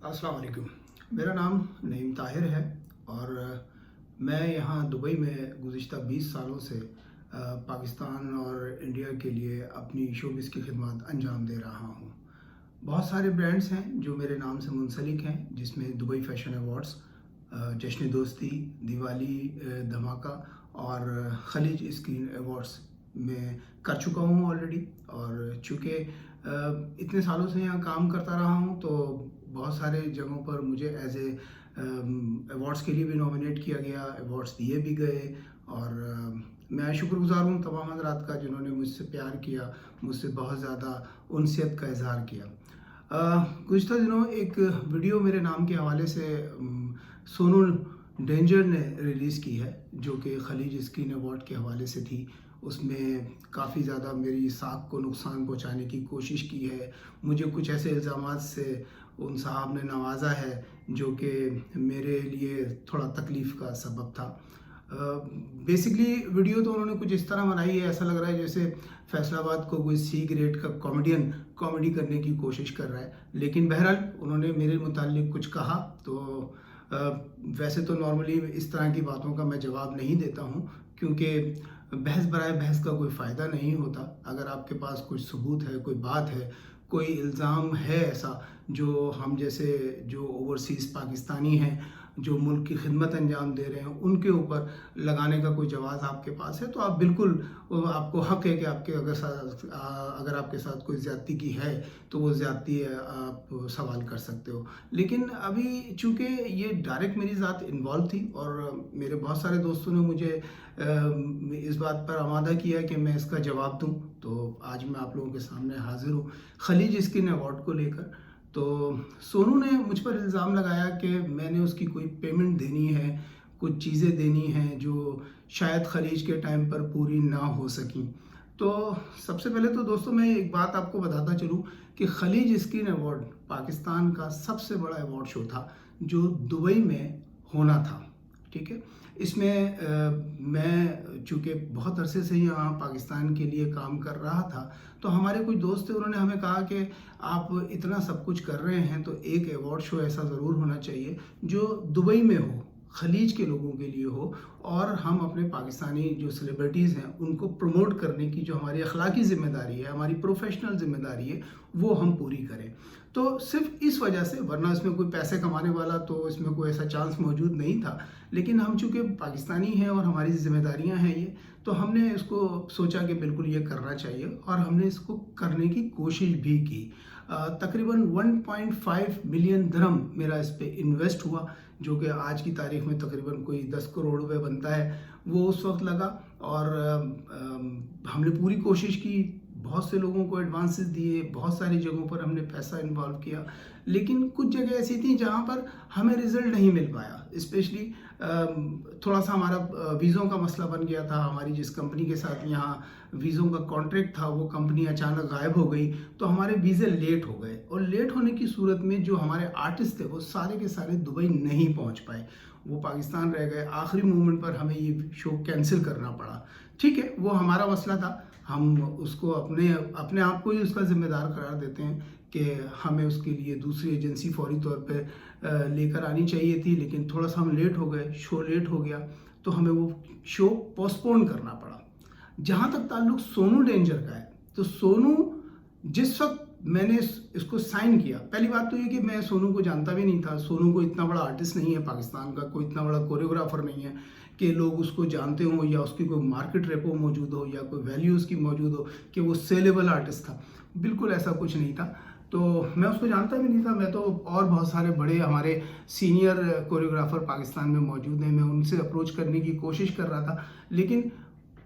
अस्सलाम वालेकुम। मेरा नाम नईम ताहिर है और मैं यहाँ दुबई में गुज़िश्ता 20 सालों से पाकिस्तान और इंडिया के लिए अपनी शोबिस की खिदमत अंजाम दे रहा हूँ। बहुत सारे ब्रांड्स हैं जो मेरे नाम से मुंसलिक हैं, जिसमें दुबई फैशन अवार्ड्स, जश्न दोस्ती, दिवाली धमाका और खलीज स्क्रीन अवार्ड्स में कर चुका हूँ ऑलरेडी। और चूँकि इतने सालों से यहाँ काम करता रहा हूँ तो बहुत सारे जगहों पर मुझे एज ए अवार्ड्स के लिए भी नॉमिनेट किया गया, अवार्ड्स दिए भी गए। और मैं शुक्रगुजार हूँ तमाम हज़रात का जिन्होंने मुझसे प्यार किया, मुझसे बहुत ज़्यादा उनसियत का इजहार किया। गुज़िश्ता दिनों एक वीडियो मेरे नाम के हवाले से सोनू डेंजर ने रिलीज़ की है, जो कि खलीज स्क्रीन अवार्ड के हवाले से थी। उसमें काफ़ी ज़्यादा मेरी साख को नुकसान पहुंचाने की कोशिश की है। मुझे कुछ ऐसे इल्ज़ामात से उन साहब ने नवाजा है जो कि मेरे लिए थोड़ा तकलीफ़ का सबब था। बेसिकली वीडियो तो उन्होंने कुछ इस तरह बनाई है, ऐसा लग रहा है जैसे फैसलाबाद को कोई सी ग्रेड का कॉमेडियन कॉमेडी करने की कोशिश कर रहा है। लेकिन बहरहाल उन्होंने मेरे मुताल्लिक कुछ कहा तो वैसे तो नॉर्मली इस तरह की बातों का मैं जवाब नहीं देता हूँ, क्योंकि बहस बराए बहस का कोई फ़ायदा नहीं होता। अगर आपके पास कुछ सबूत है, कोई बात है, कोई इल्ज़ाम है ऐसा जो हम जैसे जो ओवरसीज़ पाकिस्तानी हैं जो मुल्क की खिदमत अंजाम दे रहे हैं उनके ऊपर लगाने का कोई जवाज़ आपके पास है, तो आप बिल्कुल, आपको हक़ है कि अगर आपके साथ कोई ज़्यादती की है तो वो ज़्यादती आप सवाल कर सकते हो। लेकिन अभी चूँकि ये डायरेक्ट मेरी ज़ात इन्वॉल्व थी और मेरे बहुत सारे दोस्तों ने मुझे इस बात पर आमादा किया कि मैं इसका जवाब दूं, तो आज मैं आप लोगों के सामने हाजिर हूँ खलीज स्क्रीन अवार्ड को लेकर। तो सोनू ने मुझ पर इल्ज़ाम लगाया कि मैंने उसकी कोई पेमेंट देनी है, कुछ चीज़ें देनी हैं जो शायद खलीज के टाइम पर पूरी ना हो सकी। तो सबसे पहले तो दोस्तों मैं एक बात आपको बताता चलूँ कि खलीज स्क्रीन अवार्ड पाकिस्तान का सबसे बड़ा अवार्ड शो था जो दुबई में होना था। ठीक है, इसमें मैं चूँकि बहुत अरसे से ही यहाँ पाकिस्तान के लिए काम कर रहा था, तो हमारे कुछ दोस्त थे, उन्होंने हमें कहा कि आप इतना सब कुछ कर रहे हैं तो एक अवार्ड शो ऐसा ज़रूर होना चाहिए जो दुबई में हो, खलीज के लोगों के लिए हो, और हम अपने पाकिस्तानी जो सेलिब्रिटीज़ हैं उनको प्रमोट करने की जो हमारी अखलाकी ज़िम्मेदारी है, हमारी प्रोफेशनल ज़िम्मेदारी है, वो हम पूरी करें। तो सिर्फ इस वजह से, वरना इसमें कोई पैसे कमाने वाला तो इसमें कोई ऐसा चांस मौजूद नहीं था। लेकिन हम चूँकि पाकिस्तानी हैं और हमारी ज़िम्मेदारियाँ हैं ये, तो हमने इसको सोचा कि बिल्कुल ये करना चाहिए और हमने इसको करने की कोशिश भी की। तकरीबन 1.5 मिलियन दिरहम मेरा इस पे इन्वेस्ट हुआ, जो कि आज की तारीख में तकरीबन कोई 10 करोड़ रुपए बनता है, वो उस वक्त लगा। और हमने पूरी कोशिश की, बहुत से लोगों को एडवांसेस दिए, बहुत सारी जगहों पर हमने पैसा इन्वॉल्व किया, लेकिन कुछ जगह ऐसी थी जहाँ पर हमें रिजल्ट नहीं मिल पाया। स्पेशली थोड़ा सा हमारा वीज़ों का मसला बन गया था। हमारी जिस कंपनी के साथ यहाँ वीज़ों का कॉन्ट्रैक्ट था वो कंपनी अचानक गायब हो गई, तो हमारे वीज़े लेट हो गए, और लेट होने की सूरत में जो हमारे आर्टिस्ट थे वो सारे के सारे दुबई नहीं पहुँच पाए, वो पाकिस्तान रह गए। आखिरी मोमेंट पर हमें ये शो कैंसिल करना पड़ा। ठीक है, वो हमारा मसला था, हम उसको अपने आप को ही उसका ज़िम्मेदार करार देते हैं कि हमें उसके लिए दूसरी एजेंसी फौरी तौर पे लेकर आनी चाहिए थी, लेकिन थोड़ा सा हम लेट हो गए, शो लेट हो गया, तो हमें वो शो पोस्टपोन करना पड़ा। जहाँ तक ताल्लुक सोनू डेंजर का है, तो सोनू, जिस वक्त मैंने इसको साइन किया, पहली बात तो ये कि मैं सोनू को जानता भी नहीं था। सोनू को इतना बड़ा आर्टिस्ट नहीं है पाकिस्तान का, कोई इतना बड़ा कोरियोग्राफर नहीं है कि लोग उसको जानते हों या उसकी कोई मार्केट रेपो मौजूद हो या कोई वैल्यू उसकी मौजूद हो कि वो सेलेबल आर्टिस्ट था। बिल्कुल ऐसा कुछ नहीं था, तो मैं उसको जानता भी नहीं था। मैं तो और बहुत सारे बड़े हमारे सीनियर कोरियोग्राफर पाकिस्तान में मौजूद हैं, मैं उनसे अप्रोच करने की कोशिश कर रहा था, लेकिन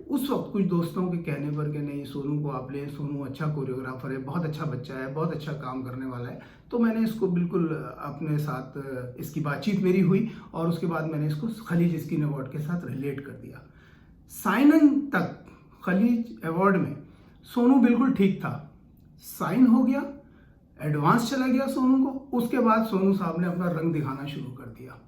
उस वक्त कुछ दोस्तों के कहने पर कि नहीं, सोनू को आप लें, सोनू अच्छा कोरियोग्राफर है, बहुत अच्छा बच्चा है, बहुत अच्छा काम करने वाला है। तो मैंने इसको बिल्कुल अपने साथ, इसकी बातचीत मेरी हुई और उसके बाद मैंने इसको खलीज स्क्रीन अवार्ड के साथ रिलेट कर दिया। साइन इन तक खलीज अवार्ड में सोनू बिल्कुल ठीक था, साइन हो गया, एडवांस चला गया सोनू को। उसके बाद सोनू साहब ने अपना रंग दिखाना शुरू कर दिया।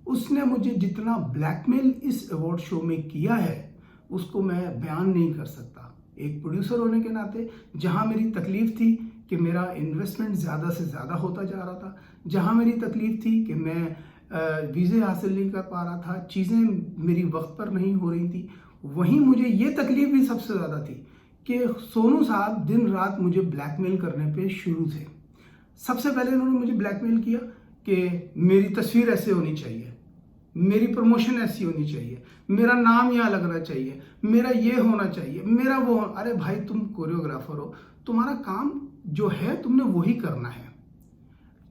उसने मुझे जितना ब्लैकमेल इस अवार्ड शो में किया है उसको मैं बयान नहीं कर सकता। एक प्रोड्यूसर होने के नाते जहां मेरी तकलीफ थी कि मेरा इन्वेस्टमेंट ज़्यादा से ज़्यादा होता जा रहा था। जहाँ मेरी तकलीफ़ थी कि मैं वीज़े हासिल नहीं कर पा रहा था, चीज़ें मेरी वक्त पर नहीं हो रही थी, वहीं मुझे ये तकलीफ़ भी सबसे ज़्यादा थी कि सोनू साहब दिन रात मुझे ब्लैकमेल करने पे शुरू थे। सबसे पहले उन्होंने मुझे ब्लैकमेल किया कि मेरी तस्वीर ऐसे होनी चाहिए, मेरी प्रमोशन ऐसी होनी चाहिए, मेरा नाम यहाँ लगना चाहिए, मेरा ये होना चाहिए, मेरा वो। अरे भाई, तुम कोरियोग्राफर हो, तुम्हारा काम जो है तुमने वही करना है।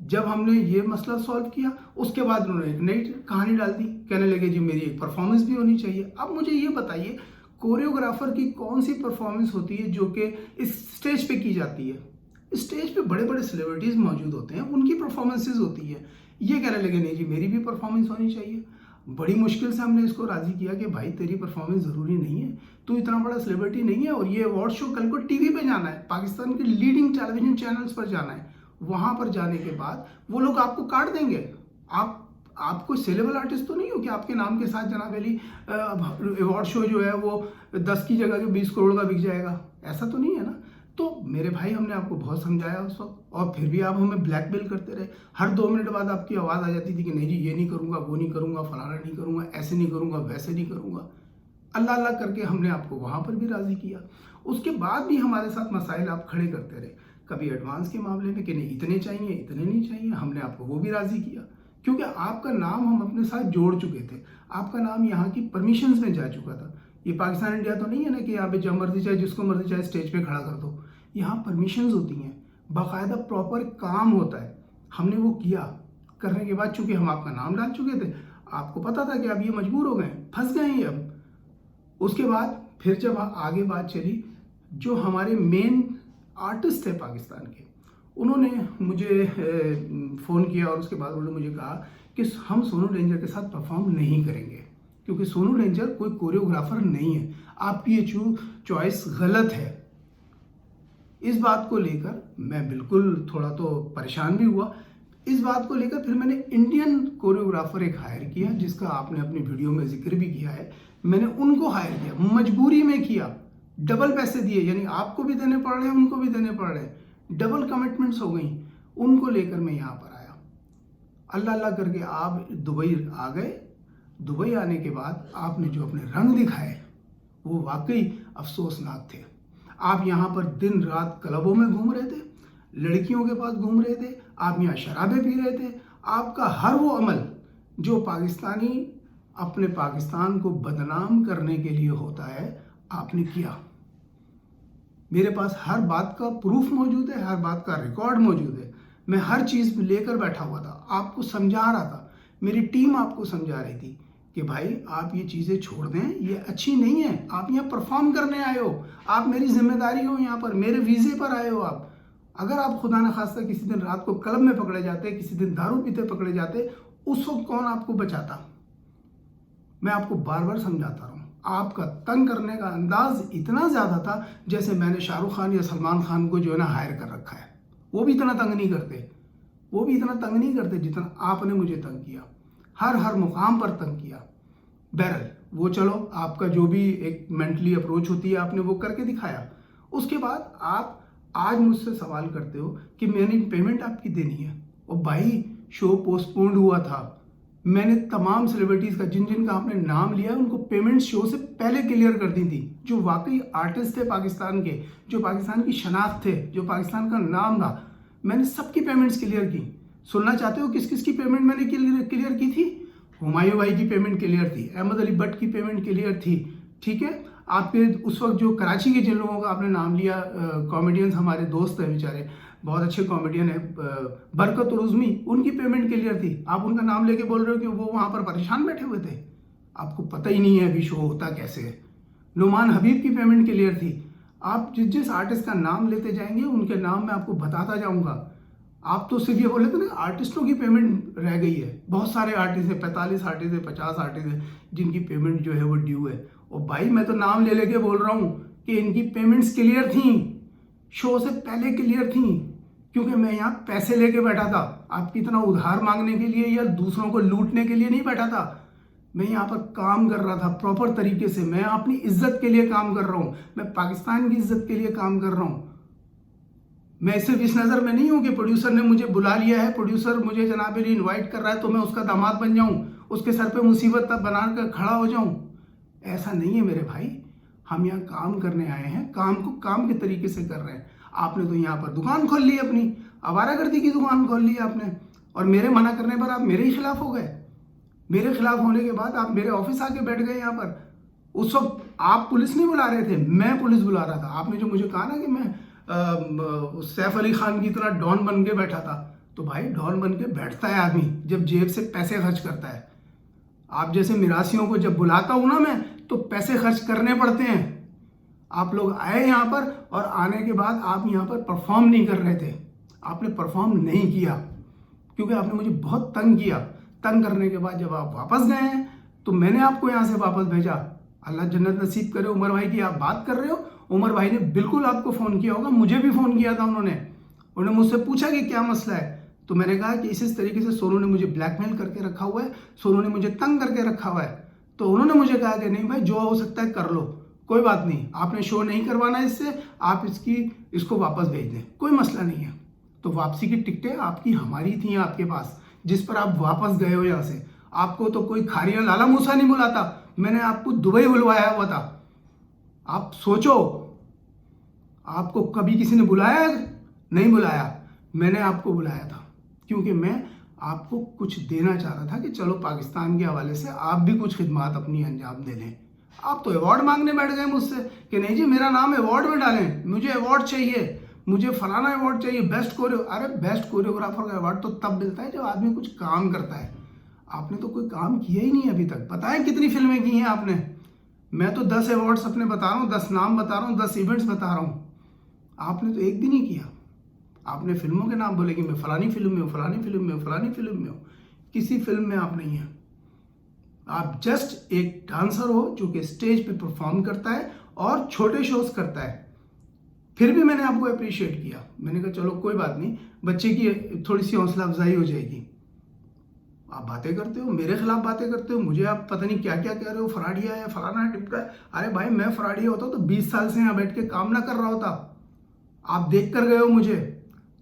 जब हमने ये मसला सॉल्व किया, उसके बाद उन्होंने एक नई कहानी डाल दी, कहने लगे जी मेरी एक परफॉर्मेंस भी होनी चाहिए। अब मुझे ये बताइए, कोरियोग्राफर की कौन सी परफॉर्मेंस होती है जो कि इस स्टेज पे की जाती है? स्टेज पे बड़े बड़े सेलिब्रिटीज मौजूद होते हैं, उनकी परफॉर्मेंसेज होती है। ये कहने लगे नहीं जी मेरी भी परफॉर्मेंस होनी चाहिए। बड़ी मुश्किल से हमने इसको राजी किया कि भाई तेरी परफॉर्मेंस ज़रूरी नहीं है, तू इतना बड़ा सेलिब्रिटी नहीं है, और ये अवार्ड शो कल को टीवी पे जाना है, पाकिस्तान के लीडिंग टेलीविजन चैनल्स पर जाना है। वहाँ पर जाने के बाद वो लोग आपको काट देंगे। आप कोई सेलेबल आर्टिस्ट तो नहीं हो कि आपके नाम के साथ जनाब अली अवार्ड शो जो है वो 10 की जगह 20 करोड़ का बिक जाएगा, ऐसा तो नहीं है ना। तो मेरे भाई, हमने आपको बहुत समझाया उस वक्त, और फिर भी आप हमें ब्लैकमेल करते रहे। हर 2 मिनट बाद आपकी आवाज़ आ जाती थी कि नहीं जी ये नहीं करूँगा, वो नहीं करूँगा, फलाना नहीं करूँगा, ऐसे नहीं करूँगा, वैसे नहीं करूँगा। अल्लाह अल्लाह करके हमने आपको वहाँ पर भी राज़ी किया। उसके बाद भी हमारे साथ मसाइल आप खड़े करते रहे, कभी एडवांस के मामले में कि नहीं इतने चाहिए, इतने नहीं चाहिए, हमने आपको वो भी राज़ी किया, क्योंकि आपका नाम हम अपने साथ जोड़ चुके थे। आपका नाम यहाँ की परमिशंस में जा चुका था। ये पाकिस्तान इंडिया तो नहीं है ना कि यहाँ पे जब मर्जी चाहे जिसको मर्जी चाहे स्टेज पे खड़ा कर दो। यहाँ परमिशंस होती हैं, बाकायदा प्रॉपर काम होता है। हमने वो किया। करने के बाद चूंकि हम आपका नाम डाल चुके थे, आपको पता था कि अब ये मजबूर हो गए, फंस गए हैं अब। उसके बाद फिर जब आगे बात चली, जो हमारे मेन आर्टिस्ट थे पाकिस्तान के, उन्होंने मुझे फ़ोन किया और उसके बाद उन्होंने मुझे कहा कि हम सोनू डेंजर के साथ परफॉर्म नहीं करेंगे, क्योंकि सोनू डेंजर कोई कोरियोग्राफर नहीं है, आपकी ये चॉइस गलत है। इस बात को लेकर मैं बिल्कुल थोड़ा तो परेशान भी हुआ। इस बात को लेकर फिर मैंने इंडियन कोरियोग्राफर एक हायर किया, जिसका आपने अपनी वीडियो में जिक्र भी किया है। मैंने उनको हायर किया, मजबूरी में किया, डबल पैसे दिए, यानी आपको भी देने पड़ रहे हैं, उनको भी देने पड़ रहे हैं, डबल कमिटमेंट्स हो गई। उनको लेकर मैं यहाँ पर आया। अल्लाह अल्लाह करके आप दुबई आ गए। दुबई आने के बाद आपने जो अपने रंग दिखाए वो वाकई अफसोसनाक थे। आप यहाँ पर दिन रात क्लबों में घूम रहे थे, लड़कियों के पास घूम रहे थे, आप यहाँ शराबें पी रहे थे। आपका हर वो अमल जो पाकिस्तानी अपने पाकिस्तान को बदनाम करने के लिए होता है, आपने किया। मेरे पास हर बात का प्रूफ मौजूद है, हर बात का रिकॉर्ड मौजूद है। मैं हर चीज़ लेकर बैठा हुआ था, आपको समझा रहा था, मेरी टीम आपको समझा रही थी कि भाई आप ये चीज़ें छोड़ दें, ये अच्छी नहीं है। आप यहाँ परफॉर्म करने आए हो, आप मेरी जिम्मेदारी हो, यहाँ पर मेरे वीज़े पर आए हो आप। अगर आप खुदा न खास्ता किसी दिन रात को क्लब में पकड़े जाते, किसी दिन दारू पीते पकड़े जाते, उस वक्त कौन आपको बचाता? मैं आपको बार बार समझाता रहा हूँ, आपका तंग करने का अंदाज इतना ज़्यादा था जैसे मैंने शाहरुख खान या सलमान खान को जो है ना हायर कर रखा है। वो भी इतना तंग नहीं करते, वो भी इतना तंग नहीं करते जितना आपने मुझे तंग किया, हर मुकाम पर तंग किया। बहरहाल वो चलो, आपका जो भी एक मेंटली अप्रोच होती है आपने वो करके दिखाया। उसके बाद आप आज मुझसे सवाल करते हो कि मैंने पेमेंट आपकी देनी है। और भाई, शो पोस्टपोन्ड हुआ था, मैंने तमाम सेलिब्रिटीज़ का जिन का आपने नाम लिया उनको पेमेंट शो से पहले क्लियर कर दी थी, जो वाकई आर्टिस्ट थे पाकिस्तान के, जो पाकिस्तान की शनाख्त थे, जो पाकिस्तान का नाम था। मैंने सबकी पेमेंट्स क्लियर की। सुनना चाहते हो किस किस की पेमेंट मैंने क्लियर की थी? हुमायूं भाई की पेमेंट क्लियर थी, अहमद अली भट्ट की पेमेंट क्लियर थी, ठीक है। आपके उस वक्त जो कराची के जिन लोगों का आपने नाम लिया, कॉमेडियंस हमारे दोस्त हैं बेचारे, बहुत अच्छे कॉमेडियन है, बरकत और उज़मी, उनकी पेमेंट क्लियर थी। आप उनका नाम लेके बोल रहे हो कि वो वहाँ पर परेशान बैठे हुए थे। आपको पता ही नहीं है अभी शो होता कैसे है। नुमान हबीब की पेमेंट क्लियर थी। आप जिस जिस आर्टिस्ट का नाम लेते जाएंगे उनके नाम मैं आपको बताता जाऊँगा। आप तो सिर्फ ये बोले थे ना आर्टिस्टों की पेमेंट रह गई है। बहुत सारे आर्टिस्ट हैं, 45 आर्टिस्ट हैं, 50 आर्टिस्ट हैं जिनकी पेमेंट जो है वो ड्यू है। और भाई मैं तो नाम ले लेके बोल रहा हूँ कि इनकी पेमेंट्स क्लियर थी, शो से पहले क्लियर थी, क्योंकि मैं यहाँ पैसे लेके बैठा था। आपकी इतना उधार मांगने के लिए या दूसरों को लूटने के लिए नहीं बैठा था। मैं यहाँ पर काम कर रहा था प्रॉपर तरीके से। मैं अपनी इज्जत के लिए काम कर रहा हूँ, मैं पाकिस्तान की इज्जत के लिए काम कर रहा हूँ। मैं सिर्फ इस नज़र में नहीं हूँ कि प्रोड्यूसर ने मुझे बुला लिया है, प्रोड्यूसर मुझे जनाब अली इन्वाइट कर रहा है तो मैं उसका दामाद बन जाऊँ, उसके सर पे मुसीबत तब बना कर खड़ा हो जाऊँ। ऐसा नहीं है मेरे भाई। हम यहाँ काम करने आए हैं, काम को काम के तरीके से कर रहे हैं। आपने तो यहाँ पर दुकान खोल ली अपनी, आवारागर्दी की दुकान खोल ली आपने, और मेरे मना करने पर आप मेरे ही खिलाफ हो गए। मेरे खिलाफ होने के बाद आप मेरे ऑफिस आके बैठ गए यहाँ पर। उस वक्त आप पुलिस नहीं बुला रहे थे, मैं पुलिस बुला रहा था। आपने जो मुझे कहा ना कि मैं सैफ अली खान की तरह डॉन बन के बैठा था, तो भाई डॉन बन के बैठता है आदमी जब जेब से पैसे खर्च करता है। आप जैसे मिरासियों को जब बुलाता हूं ना मैं, तो पैसे खर्च करने पड़ते हैं। आप लोग आए यहाँ पर और आने के बाद आप यहाँ पर परफॉर्म नहीं कर रहे थे। आपने परफॉर्म नहीं किया क्योंकि आपने मुझे बहुत तंग किया। तंग करने के बाद जब आप वापस गए हैं तो मैंने आपको यहाँ से वापस भेजा। अल्लाह जन्नत नसीब करे। उमर भाई की आप बात कर रहे हो, उमर भाई ने बिल्कुल आपको फ़ोन किया होगा, मुझे भी फ़ोन किया था उन्होंने मुझसे पूछा कि क्या मसला है। तो मैंने कहा कि इस तरीके से सोनू ने मुझे ब्लैकमेल करके रखा हुआ है, सोनू ने मुझे तंग करके रखा हुआ है। तो उन्होंने मुझे कहा कि नहीं भाई, जो हो सकता है कर लो, कोई बात नहीं, आपने शो नहीं करवाना इससे, आप इसको वापस भेज दें, कोई मसला नहीं है। तो वापसी की टिकटें आपकी हमारी थी आपके पास, जिस पर आप वापस गए हो यहाँ से। आपको तो कोई खारिया लाला मूसा नहीं बुलाता, मैंने आपको दुबई बुलवाया हुआ था। आप सोचो, आपको कभी किसी ने बुलाया? नहीं बुलाया, मैंने आपको बुलाया था क्योंकि मैं आपको कुछ देना चाह रहा था कि चलो पाकिस्तान के हवाले से आप भी कुछ खिदमत अपनी अंजाम दे लें। आप तो अवार्ड मांगने बैठ गए मुझसे कि नहीं जी मेरा नाम अवार्ड में डालें, मुझे अवार्ड चाहिए, मुझे फलाना अवार्ड चाहिए, बेस्ट अरे बेस्ट कोरियोग्राफर का अवार्ड तो तब मिलता है जब आदमी कुछ काम करता है। आपने तो कोई काम किया ही नहीं अभी तक। पता है कितनी फिल्में की हैं आपने? मैं तो 10 अवार्ड्स अपने बता रहा हूँ, 10 नाम बता रहा हूँ, 10 इवेंट्स बता रहा हूँ। आपने तो एक भी नहीं किया। आपने फिल्मों के नाम बोले कि मैं फलानी फिल्म में हूँ, फलानी फिल्म में हूँ, फलानी फिल्म में हूँ। किसी फिल्म में आप नहीं हैं। आप जस्ट एक डांसर हो जो कि स्टेज पे परफॉर्म करता है और छोटे शोज करता है। फिर भी मैंने आपको अप्रिशिएट किया। मैंने कहा चलो कोई बात नहीं, बच्चे की थोड़ी सी हौसला अफजाई हो जाएगी। आप बातें करते हो, मेरे खिलाफ बातें करते हो, मुझे आप पता नहीं क्या क्या कह रहे हो, फराडिया है, फलाना है, टिपका है। अरे भाई, मैं फराडिया होता तो 20 साल से यहाँ बैठ के काम ना कर रहा होता। आप देख कर गए हो मुझे।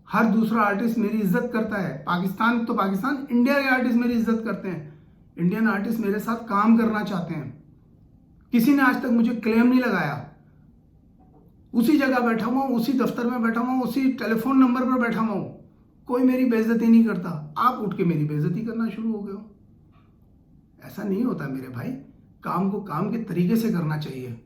हर दूसरा आर्टिस्ट मेरी इज्जत करता है। पाकिस्तान तो पाकिस्तान, इंडिया के आर्टिस्ट मेरी इज्जत करते हैं। इंडियन आर्टिस्ट मेरे साथ काम करना चाहते हैं। किसी ने आज तक मुझे क्लेम नहीं लगाया। उसी जगह बैठा हुआ हूँ, उसी दफ्तर में बैठा हुआ हूँ, उसी टेलीफोन नंबर पर बैठा हुआ हूँ, कोई मेरी बेइज्जती नहीं करता। आप उठ के मेरी बेइज्जती करना शुरू हो गए हो। ऐसा नहीं होता मेरे भाई। काम को काम के तरीके से करना चाहिए।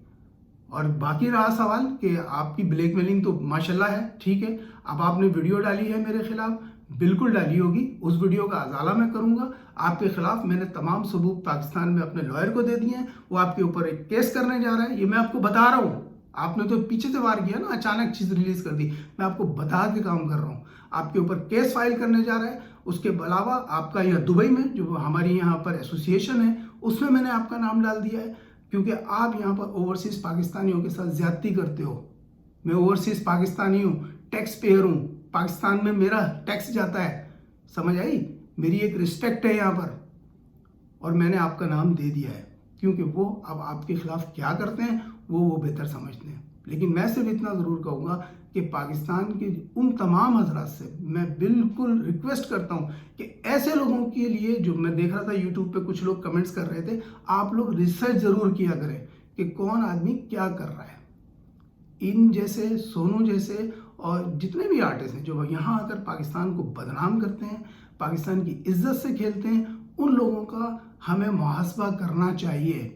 और बाकी रहा सवाल कि आपकी ब्लैकमेलिंग तो माशाल्लाह है, ठीक है। अब आपने वीडियो डाली है मेरे खिलाफ, बिल्कुल डाली होगी, उस वीडियो का अजाला मैं करूंगा। आपके खिलाफ मैंने तमाम सबूत पाकिस्तान में अपने लॉयर को दे दिए हैं। वो आपके ऊपर एक केस करने जा रहा है, ये मैं आपको बता रहा हूँ। आपने तो पीछे से वार किया ना, अचानक चीज रिलीज कर दी। मैं आपको बता के काम कर रहा हूँ। आपके ऊपर केस फाइल करने जा रहा है। उसके अलावा आपका यहाँ दुबई में जो हमारी यहाँ पर एसोसिएशन है, उसमें मैंने आपका नाम डाल दिया है क्योंकि आप यहाँ पर ओवरसीज पाकिस्तानियों के साथ ज्यादती करते हो। मैं ओवरसीज पाकिस्तानी हूँ, टैक्स पेयर हूँ, पाकिस्तान में मेरा टैक्स जाता है, समझ आई? मेरी एक रिस्पेक्ट है यहाँ पर, और मैंने आपका नाम दे दिया है क्योंकि वो अब आपके खिलाफ क्या करते हैं वो बेहतर समझते हैं। लेकिन मैं सिर्फ इतना ज़रूर कहूँगा कि पाकिस्तान के उन तमाम हजरात से मैं बिल्कुल रिक्वेस्ट करता हूँ कि ऐसे लोगों के लिए, जो मैं देख रहा था यूट्यूब पे कुछ लोग कमेंट्स कर रहे थे, आप लोग रिसर्च ज़रूर किया करें कि कौन आदमी क्या कर रहा है। इन जैसे, सोनू जैसे और जितने भी आर्टिस्ट हैं जो यहाँ आकर पाकिस्तान को बदनाम करते हैं, पाकिस्तान की इज्जत से खेलते हैं, उन लोगों का हमें मुहासबा करना चाहिए।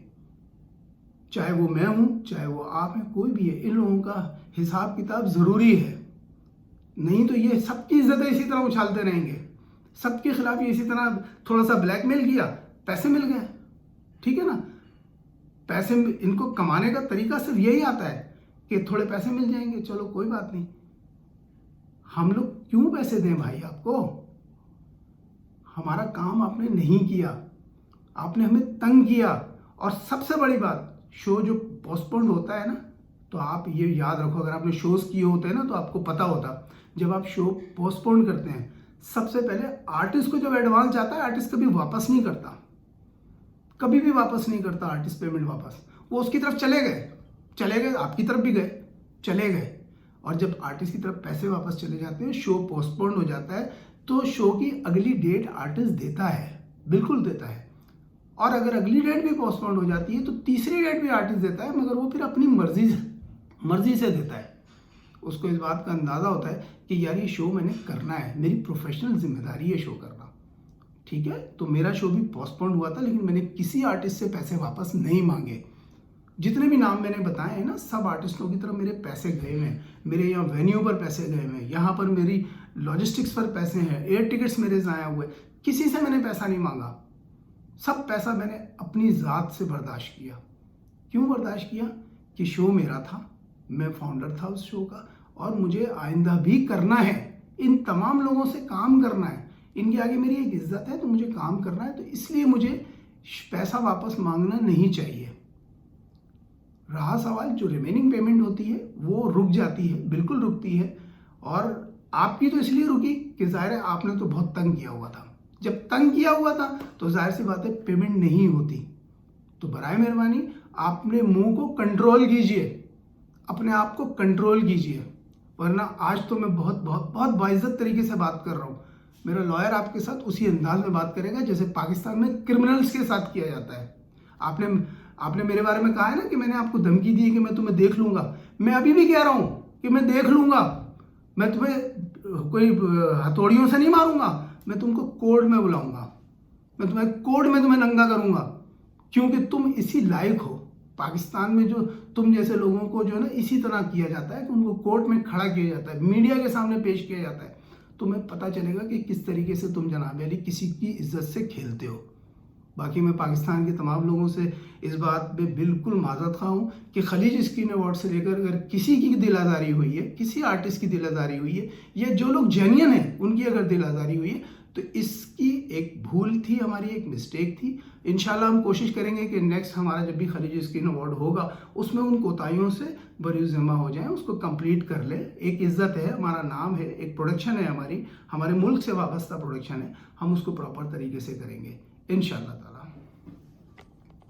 चाहे वो मैं हूं, चाहे वो आप हैं, कोई भी है, इन लोगों का हिसाब किताब जरूरी है। नहीं तो ये सबकी इज्जतें इसी तरह उछालते रहेंगे, सबके खिलाफ ये इसी तरह थोड़ा सा ब्लैकमेल किया, पैसे मिल गए, ठीक है ना। पैसे इनको कमाने का तरीका सिर्फ यही आता है कि थोड़े पैसे मिल जाएंगे, चलो कोई बात नहीं। हम लोग क्यों पैसे दें भाई आपको? हमारा काम आपने नहीं किया, आपने हमें तंग किया। और सबसे बड़ी बात, शो जो पोस्टपोन्ड होता है ना, तो आप ये याद रखो, अगर आपने शोज किए होते हैं ना तो आपको पता होता, जब आप शो पोस्टपोन्ड करते हैं सबसे पहले आर्टिस्ट को जब एडवांस जाता है, आर्टिस्ट कभी वापस नहीं करता, कभी भी वापस नहीं करता आर्टिस्ट पेमेंट वापस। वो उसकी तरफ चले गए, आपकी तरफ भी गए, चले गए। और जब आर्टिस्ट की तरफ पैसे वापस चले जाते हैं, शो पोस्टपोन्ड हो जाता है, तो शो की अगली डेट आर्टिस्ट देता है, बिल्कुल देता है। और अगर अगली डेट भी पोस्टपोन्ड हो जाती है तो तीसरी डेट भी आर्टिस्ट देता है, मगर वो फिर अपनी मर्जी से देता है। उसको इस बात का अंदाज़ा होता है कि यार ये शो मैंने करना है, मेरी प्रोफेशनल जिम्मेदारी है शो करना, ठीक है। तो मेरा शो भी पोस्टपोन्ड हुआ था, लेकिन मैंने किसी आर्टिस्ट से पैसे वापस नहीं मांगे। जितने भी नाम मैंने बताए हैं ना, सब आर्टिस्टों की तरफ मेरे पैसे गए हुए हैं, मेरे यहाँ वेन्यू पर पैसे गए हुए हैं, यहाँ पर मेरी लॉजिस्टिक्स पर पैसे हैं, एयर टिकट्स मेरे ज़ाया हुए, किसी से मैंने पैसा नहीं मांगा। सब पैसा मैंने अपनी ज़ात से बर्दाश्त किया। क्यों बर्दाश्त किया? कि शो मेरा था, मैं फाउंडर था उस शो का, और मुझे आइंदा भी करना है, इन तमाम लोगों से काम करना है, इनके आगे मेरी एक इज्जत है, तो मुझे काम करना है, तो इसलिए मुझे पैसा वापस मांगना नहीं चाहिए। रहा सवाल जो रिमेनिंग पेमेंट होती है वो रुक जाती है, बिल्कुल रुकती है। और आपकी तो इसलिए रुकी कि जाहिर है आपने तो बहुत तंग किया हुआ था। जब तंग किया हुआ था तो जाहिर सी बात है पेमेंट नहीं होती। तो बराए मेहरबानी आपने मुंह को कंट्रोल कीजिए, अपने आप को कंट्रोल कीजिए, वरना आज तो मैं बहुत बहुत बहुत बाइज्जत तरीके से बात कर रहा हूँ। मेरा लॉयर आपके साथ उसी अंदाज में बात करेगा जैसे पाकिस्तान में क्रिमिनल्स के साथ किया जाता है। आपने मेरे बारे में कहा है ना कि मैंने आपको धमकी दी है कि मैं तुम्हें देख लूंगा। मैं अभी भी कह रहा हूं कि मैं देख लूंगा। मैं तुम्हें कोई हथौड़ियों से नहीं मारूंगा, मैं तुमको कोर्ट में बुलाऊंगा, मैं तुम्हें कोर्ट में तुम्हें नंगा करूंगा, क्योंकि तुम इसी लायक हो। पाकिस्तान में जो तुम जैसे लोगों को जो है ना इसी तरह किया जाता है कि उनको कोर्ट में खड़ा किया जाता है, मीडिया के सामने पेश किया जाता है। तुम्हें पता चलेगा कि किस तरीके से तुम जनाब अली किसी की इज्जत से खेलते हो। बाकी मैं पाकिस्तान के तमाम लोगों से इस बात पे बिल्कुल माजरत खा हूँ कि खलीज स्क्रीन अवार्ड से लेकर अगर किसी की दिल आज़ारी हुई है, किसी आर्टिस्ट की दिल आज़ारी हुई है, या जो लोग जेन्युइन हैं उनकी अगर दिल आज़ारी हुई है, तो इसकी एक भूल थी, हमारी एक मिस्टेक थी। इंशाल्लाह हम कोशिश करेंगे कि नेक्स्ट हमारा जब भी खलीज स्क्रीन अवार्ड होगा उसमें उन कोताहियों से बरीज़िम्मा हो जाएं, उसको कंप्लीट कर ले। एक इज़्ज़त है, हमारा नाम है, एक प्रोडक्शन है, हमारे मुल्क से वाबस्ता प्रोडक्शन है, हम उसको प्रॉपर तरीके से करेंगे इंशाल्लाह।